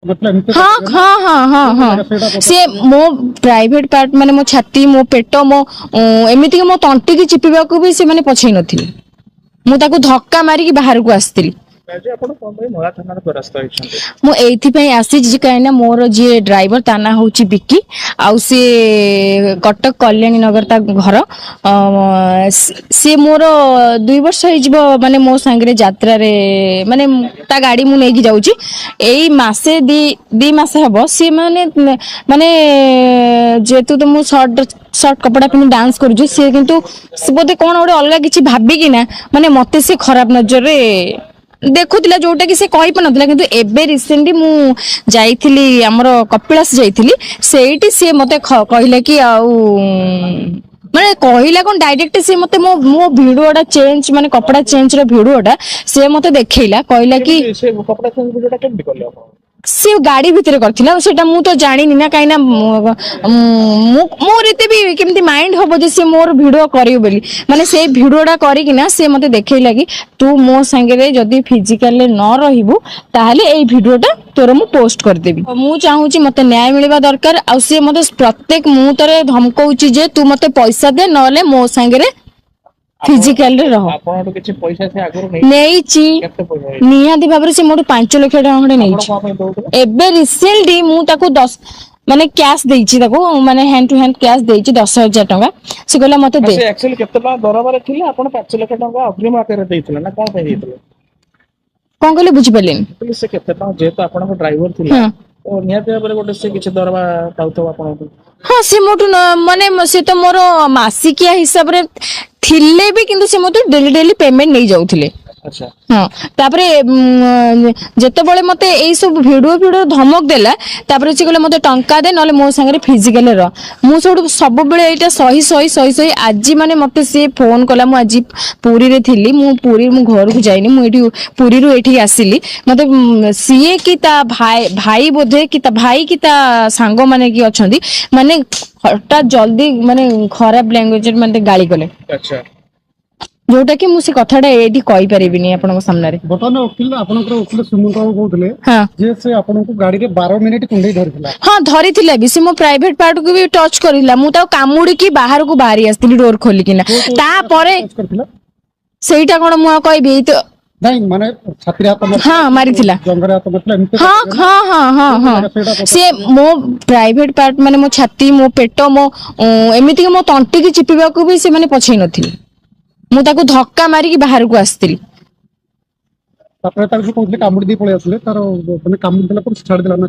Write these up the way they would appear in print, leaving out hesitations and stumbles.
हाँ हाँ हाँ हाँ हाँ सी मो प्राइवेट पार्ट माने मो छाती मो पेट मो एमती मो तंटी की चिपिबा को भी से माने पछई नथिले मु ताको धक्का मारी की बाहर को आस्तिली मु एइथि आसी कहीं मोर जी ड्राइवर ता ना हूँ बिक्की आउ सी कटक कल्याणी नगर ता घर सी मोर 2 वर्ष माने मो सांगे यात्रा रे माने ता गाड़ी मु नहीं जाऊँगी एई मासे दी मासे हबो सी माने माने जेतु तो मु शॉर्ट कपड़ा पिन डांस करू सी किंतु बोधे कौन गोटे अलग किसी भाविकी ना माने मते से खराब नजर रे देखुला जोटा कि से कहि पनथला किंतु एबे रिसेंटली मु जाइथिली हमर कपिलास जाइथिली सेठी से मते कहिला कि आउ माने कहिला कोन डायरेक्ट से मते मो वीडियोटा चेंज माने कपड़ा चेंज रो वीडियोटा से मते देखैला कहिला कि से कपड़ा चेंज वीडियोटा केमति करले आपण सी गाड़ी भितर करथिला सेटा मु तो जानि ना काइना मोर एते भी केमति माइंड होबो जे से मोर वीडियो करियो बोली माने से वीडियोटा करी कि ना से मते देखैला कि तू मो संगे रे जदी फिजिकल न रहिबु ताहले एई वीडियोटा तोर मु पोस्ट कर देबी मु चाहू छी मते न्याय मिलबा दरकार आ से मते प्रत्येक मुहूर्त धमकौची जे तू मते पैसा दे नले मो संगे रे फिजिकल रे रहो आपण तो किछि पैसा से आगरो नै ची केते पैसा निहाती भाबरे से मोर 5 लाख टका खंडे नै ची एबे रिसेंटली मु ताको 10 माने कैश देइची ताको माने हैंड टू हैंड कैश देइची 10,000 टका से कहला मते दे से एक्चुअली केते टका दरबार थिले आपण 5 लाख टका अग्रिम आकार देइथिले ना कोन पे देइथिले कोन कहले बुझि पलेन पुलिस से केते टका जे तो आपण को ड्राइवर थिला ओ निहाती भाबरे गोटे से किछि दरबा पाउतो आपण को हाँ से मोटू माने से तो मोर मासिकिया हिसाब रे थिले भी किंतु से मते डेली डेली पेमेंट नहीं जाउथिले अच्छा हाँ तापरे जेते बळे मते एई सब वीडियो धमक देला तापरे से कहले मते टंका दे नले मो संगे फिजिकल र मु सब बेले एटा सही आज माने मते से फोन कला मु आज पुरी रे थिली मु पुरी मु घर को जाइनी मु एठी पुरी रु एठी आसिली मते सीए की ता भाई बोधे की ता भाई की ता सांगो माने की अछंदी माने हटात जल्दी माने खराब लैंग्वेज माने गाली कले अच्छा जोटा कि मुझे कथाटा एडी कहि परिबिनी आपन सामने रे बतन वकील आपनकर वकील सुमन बाबू कहउतले हां जे से आपन को गाड़ी रे 12 मिनिट कुंडई धरिथिला हां धरिथिला भी से मो प्राइवेट पार्ट को भी टच करिला मु ता कामुडी की बाहर को बाहरी आस्तिली डोर खोली किना ता परे सेईटा कोन मु कहबी तो नहीं माने छात्री हाथ में हां मारिथिला जंगरे हाथ मतलब हां हां हां हां हां से मो प्राइवेट पार्ट माने मो छाती मो पेट मो एमिति मो तंटी की चिपिबा को भी से माने पछई नथिली मु ताको धक्का मारी की बाहर को आस्तिली तापर तार को कहले कामुडी दी पळे आसले तार माने कामुडी देला पर छाड़ देला ना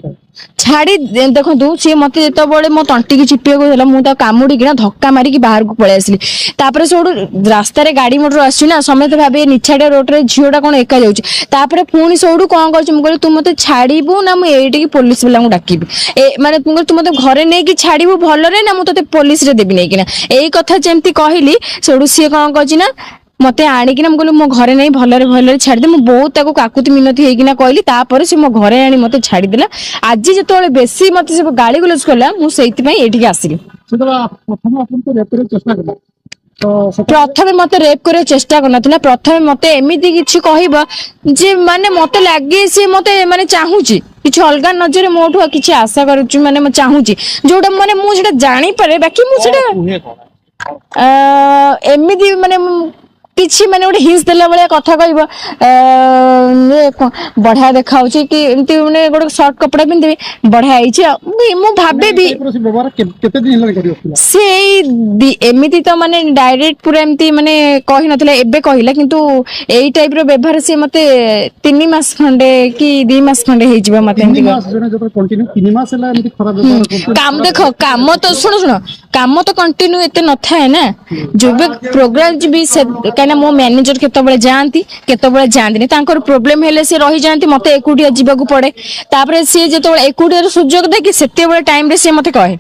छाड़ी देखो सी मत जो बड़े मो तंटी की चिपे को मुझे कामुड़ी कि धक्का मारी की बाहर को पलि आसली तापर से रास्तार गाड़ी मोटर आसना समस्त भावे निछाड़िया रोड रे झीटा कौन एका जाऊँगी पुणी से कौन कर तू मत छाड़बू ना मुझे पुलिस वाला डाकिबी माने तू मत घरे नहीं कि छाड़बू भलरे ना मुझे पुलिस रे देवी नहीं यही कथा जमती कहली से सी कौन कर मते आनिकिना कहली मो घरे नहीं भलरे छाड़ी मु बहुत काकुति मिनती होइकिना कहली तापर से मो घरे आनी मते छाड़ी देला आज जतोले बेसी मते से गाली गुलज करला मु सेति पई एठी आसिली प्रथम आपन तो रेप करे चेष्टा करला तो प्रथमे मते रेप करे चेष्टा करनथिला प्रथमे मते एमिति किछि कहबा जे माने मते लागे से मते माने चाहूची किछि अलगा नजर मोठो किछि आशा करूची माने म चाहूची जोडा माने मु जेटा जानि पारे बाकी मु सेटा एमिति माने किछि माने गोटे हिंस देला बळे कथा कहबो बढ़िया देखाउची कि एमती माने गोटे शॉर्ट कपड़ा पिनदेबी बढ़िया आइछि मु भाबे भी व्यवहार केते दिन हेला करियो से एमिति तो माने डायरेक्ट पूरा एमती माने कहि नथिला एबे कहिला किंतु एई टाइप रो व्यवहार से मते 3 मास खंडे कि 2 मास खंडे हे जिबा मते एमती जो कंटिन्यू 3 मास हेला एमती खराब व्यवहार काम देखो काम तो सुनो काम तो कंटिन्यू एते न थाए ना जो भी प्रोग्राम भी कहना मो मैनेजर केतबळे जानती तांकर प्रॉब्लम हेले से रही जानती मते एकुटिया जीवा को पड़े तापर से जेतबळे एकुटिया सुजोग दे कि सेतेबळे टाइम रे से मते कहे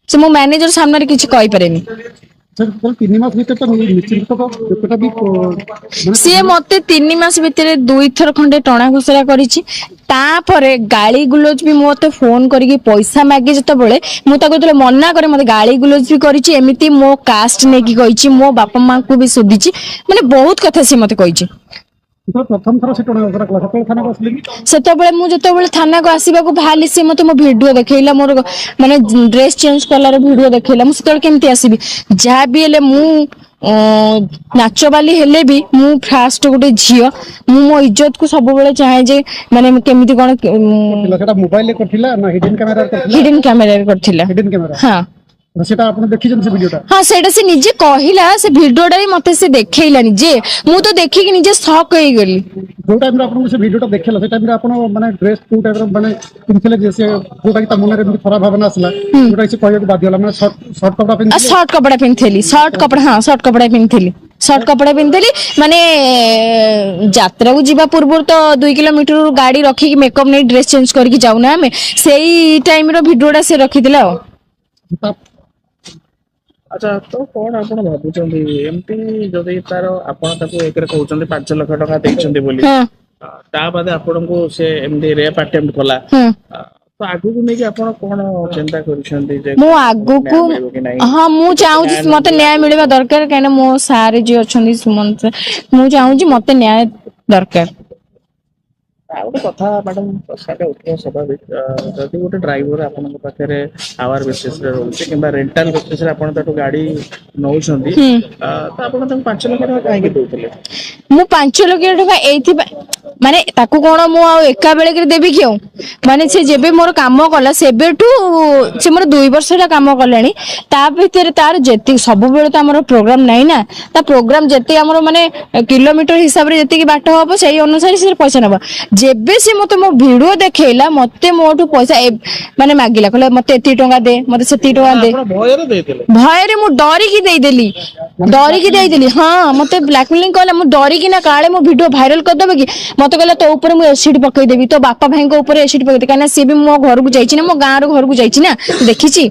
से मो मैनेजर सामने किछि कहि पारेनी सर 3 मास भीतर तो निश्चित तो एतटा भी से मते 3 मास भीतर 2 थर खंडे टणा घुसरा करिछि तापरे गाली गुलोज भी मते फोन करिके पैसा मागे जतबळे मु ताको तले मना करे मते गाली गुलोज भी करिछि एमिति मो कास्ट ने की कहिछि मो बापा मां को भी सुधिछि माने बहुत कथा से मते कहिछि ଯେତେବେଳେ ପ୍ରଥମ ଥର ସେ ଟଣା କଲା ସେତେବେଳେ ଥାନାକୁ ଆସିଲେ କି? ସେତେବେଳେ ମୁଁ ଯେତେବେଳେ ଥାନାକୁ ଆସିବାକୁ ବାହାରିଲି ସେ ମତେ ମୋ ଭିଡିଓ ଦେଖେଇଲା ମୋର ମାନେ ଡ୍ରେସ ଚେଞ୍ଜ କଲାର ଭିଡିଓ ଦେଖେଇଲା। ମୁଁ ସେତେବେଳେ କେମିତି ଆସିବି? ଯାହା ବି ହେଲେ ମୁଁ ନାଚବାଲି ହେଲେ ବି ମୁଁ ଫାଷ୍ଟ ଗୋଟେ ଝିଅ, ମୁଁ ମୋ ଇଜ୍ଜତ କୁ ସବୁବେଳେ ଚାହେଁ ଯେ ମାନେ କେମିତି କଣ ସେଟା ମୋବାଇଲରେ କରିଥିଲା ନା ହିଡେନ କ୍ୟାମେରାରେ କରିଥିଲା? ହିଡେନ କ୍ୟାମେରାରେ କରିଥିଲା। Hidden camera. ହଁ ସେଟା ଆପଣ ଦେଖିଛନ୍ତି ସେ ଭିଡିଓଟା? ହଁ ସେଇଟା ସେ ନିଜେ କହିଲା, ସେ ଭିଡିଓଟା ବି ମତେ ସେ ଦେଖେଇଲାନି ଯେ ମୁଁ ତ ଦେଖିକି ନିଜେ ସକ୍ ହେଇଗଲି। ଯୋଉ ଟାଇମରେ ଆପଣଙ୍କୁ ସେ ଭିଡିଓଟା ଦେଖେଇଲା ସେ ଟାଇମରେ ଆପଣ ମାନେ ଡ୍ରେସ କୋଉ ଟାଇପର ମାନେ ପିନ୍ଧିଥିଲେ ଯେ ସେ ଯୋଉଟା କି ତା ମନରେ ଏମିତି ଖରାପ ଭାବନା ଆସିଲା ଯୋଉଟା କି ସେ କହିବାକୁ ବାଧ୍ୟ ହେଲା ମାନେ ସର୍ଟ କପଡା ପିନ୍ଧିଥିଲେ? ସର୍ଟ କପଡା ପିନ୍ଧିଥିଲି, ସର୍ଟ କପଡା, ହଁ ସର୍ଟ କପଡା ପିନ୍ଧିଥିଲି, ସର୍ଟ କପଡା ପିନ୍ଧିଥିଲି। ମାନେ ଯାତ୍ରାକୁ ଯିବା ପୂର୍ବରୁ ତ 2 କିଲୋମିଟର ଗାଡି ରଖିକି ମେକଅପ୍ ନେଇ ଡ୍ରେସ ଚେଞ୍ଜ କରିକି ଯାଉନା ଆମେ, ସେଇ ଟାଇମର ଭିଡିଓଟା ସେ ରଖିଥିଲା ଆଉ। ଆଚ୍ଛା, ତ କଣ ଆପଣ ଭାବୁଛନ୍ତି ଏମିତି ଯଦି ତାର ଆପଣ ତାକୁ ଏକରେ କହୁଛନ୍ତି 5 ଲକ୍ଷ ଟଙ୍କା ଦେଇଛନ୍ତି ବୋଲି, ହଁ ତା ବାଦେ ଆପଣଙ୍କୁ ସେ ଏମିତି ରେପ୍ ଆଟେମ୍ପ୍ଟ କଲା, ହଁ ତ ଆଗକୁ ନେଇକି ଆପଣ କଣ ଚିନ୍ତା କରୁଛନ୍ତି ଯେ ମୁଁ କଣ ଆପଣଙ୍କୁ ଆଗକୁ, ନ୍ୟାୟ ମିଳିବ କି ନାହିଁ? ହଁ ମୁଁ ଯଦି ଚାହୁଁଛି ମତେ ମିଳିଲା ନ୍ୟାୟ ଆଗକୁ ମିଳିବା ଦରକାର, କାହିଁକିନା ମୋ ସାର୍ ଯିଏ ଅଛନ୍ତି ସୁମନ୍ତ ସାର୍, ମୁଁ ଚାହୁଁଛି ମତେ ନ୍ୟାୟ ଦରକାର। ଆଉ ଗୋଟେ କଥା ମ୍ୟାଡାମ ପ୍ରଶ୍ନଟା ଉଠିବା ସ୍ୱାଭାବିକ, ଯଦି ଗୋଟେ ଡ୍ରାଇଭର ଆପଣଙ୍କ ପାଖରେ ଆୱାର ବେସିସରେ ରହୁଛି କିମ୍ବା ରେଣ୍ଟାଲ ବେସିସରେ ଆପଣ ତାଠୁ ଗାଡି ନଉଛନ୍ତି, ହୁଁ ତ ଆପଣ ତାଙ୍କୁ 5 ଲକ୍ଷ ଟଙ୍କା କାହିଁକି ଦଉଥିଲେ? ମୁଁ 5 ଲକ୍ଷ ଟଙ୍କା ଏଇଥିପାଇଁ, ମାନେ ତାକୁ କଣ ମୁଁ ଆଉ ଏକା ବେଳେକରେ ଦେବି କି ଆଉ? ମାନେ ସେ ଯେବେ ମୋର କାମ କଲା ସେବେଠୁ ସେ ମୋର 2 ବର୍ଷ ହେଲା କାମ କଲାଣି। ତା ଭିତରେ ତାର ଯେତିକି, ସବୁବେଳେ ତ ଆମର ପ୍ରୋଗ୍ରାମ ନାହିଁ ନା, ତା ପ୍ରୋଗ୍ରାମ ଯେତିକି ଆମର ମାନେ କିଲୋମିଟର ହିସାବରେ ଯେତିକି ବାଟ ହବ ସେଇ ଅନୁସାରେ ସେ ପଇସା ନବ। ଯେବେ ସେ ମତେ ମୋ ଭିଡିଓ ଦେଖେଇଲା ମତେ ମୋଠୁ ପଇସା ମାନେ ମାଗିଲା, କହିଲା ମତେ ଏତିକି ଟଙ୍କା ଦେ, ମତେ ସେତିକି ଟଙ୍କା ମାନେ ଦେ। ଆପଣ ଭୟରେ ଦେଇଥିଲେ? ଭୟରେ ମୁଁ ଡରିକି ଦେଇଦେଲି, ଡରିକି ଦେଇଦେଲି। ହଁ ମତେ ବ୍ଲାକମେଲିଂ କଲା, ମୁଁ ଡରିକି ନା କାଳେ ମୋ ଭିଡିଓ ଭାଇରାଲ କରିଦେବ କି, ମତେ କହିଲା ତୋ ଉପରେ ମୁଁ ଏସିଡ୍ ପକେଇଦେବି, ତୋ ବାପା ଭାଇଙ୍କ ଉପରେ ଏସିଡ୍ ପକେଇଦେବି, କାହିଁକିନା ସିଏ ବି ମୋ ଘରକୁ ଯାଇଛି ନା, ମୋ ଗାଁର ଘରକୁ ଯାଇଛି ନା, ଦେଖିଛି।